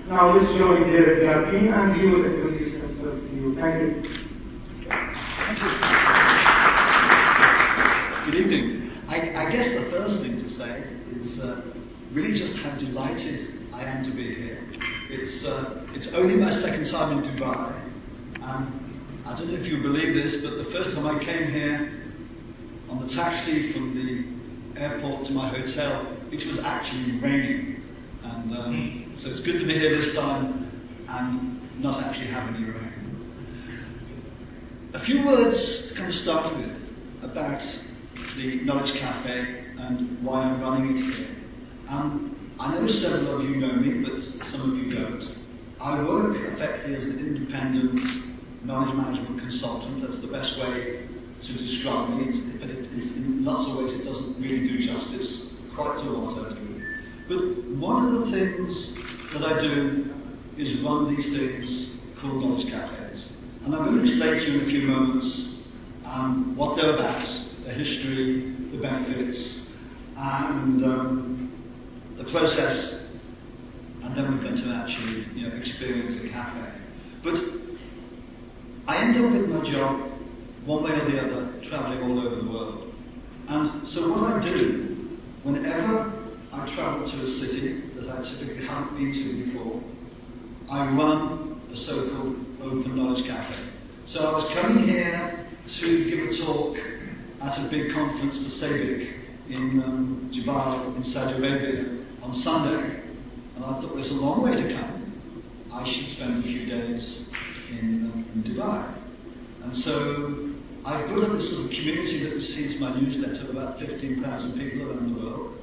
Now let's join Gurteen, and he will introduce himself to you. Thank you. Thank you. Good evening. I guess the first thing to say is really just how delighted I am to be here. It's only my second time in Dubai. I don't know if you believe this, but the first time I came here on the taxi from the airport to my hotel, it was actually raining. And so it's good to be here this time and not actually have any rain. A few words to kind of start with about the Knowledge Cafe and why I'm running it here. I know several of you know me, but some of you don't. I work effectively as an independent knowledge management consultant. That's the best way to describe me, but in lots of ways it doesn't really do justice quite to what I do. But one of the things that I do is run these things called Knowledge Cafes. And I'm going to explain to you in a few moments what they're about, the history, the benefits, and the process, and then we're going to actually experience the cafe. But I end up with my job, one way or the other, travelling all over the world. And so what I do, whenever I travel to a city that I typically haven't been to before, I run a so-called Open Knowledge Cafe. So I was coming here to give a talk at a big conference for SABIC in Dubai, in Saudi Arabia, on Sunday. And I thought, there's a long way to come. I should spend a few days in Dubai. And so I built up this sort of community that receives my newsletter of about 15,000 people around the world.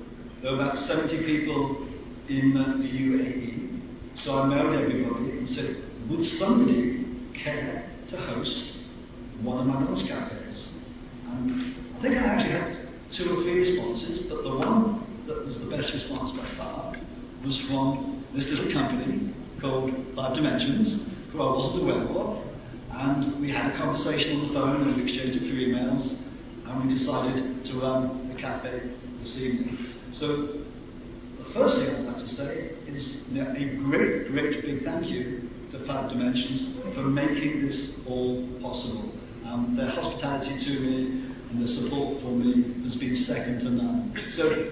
There were about 70 people in the UAE. So I mailed everybody and said, would somebody care to host one of my knowledge cafes? And I think I actually had 2 or 3 responses, but the one that was the best response by far was from this little company called 5 Dimensions, who I wasn't aware of. And we had a conversation on the phone and we exchanged a few emails, and we decided to run the cafe this evening. So the first thing I'd like to say is a great, great big thank you to 5 Dimensions for making this all possible. Their hospitality to me and their support for me has been second to none. So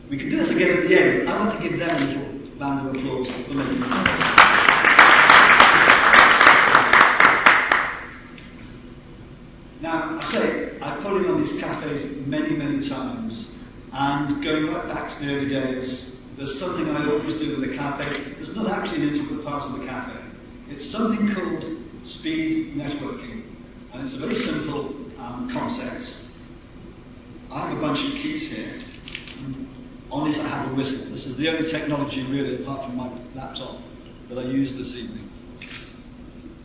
we can do this again at the end. I'd like to give them a little round of applause for making this possible. Now, I say, I've probably run these cafes many, many times, and going right back to the early days, there's something I always do with the cafe. There's not actually an integral part of the cafe. It's something called speed networking, and it's a very simple concept. I have a bunch of keys here. On this I have a whistle. This is the only technology really, apart from my laptop, that I use this evening.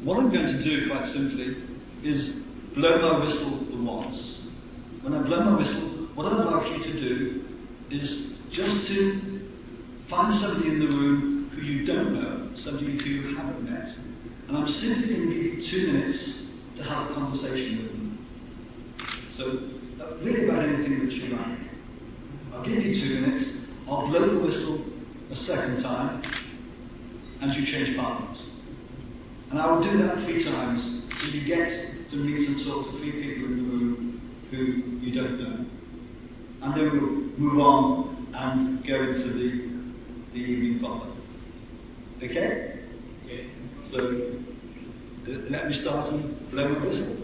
What I'm going to do, quite simply, is blow my whistle once. When I blow my whistle, what I'd like you to do is just to find somebody in the room who you don't know, somebody who you haven't met, and I'm simply going to give you 2 minutes to have a conversation with them. So, really about anything that you like. I'll give you 2 minutes, I'll blow the whistle a second time, and you change partners. And I will do that 3 times, so you get to meet and talk to 3 people in the room who you don't know. And then we'll move on and go into the evening proper. Okay? Okay. So, let me start and blow my whistle.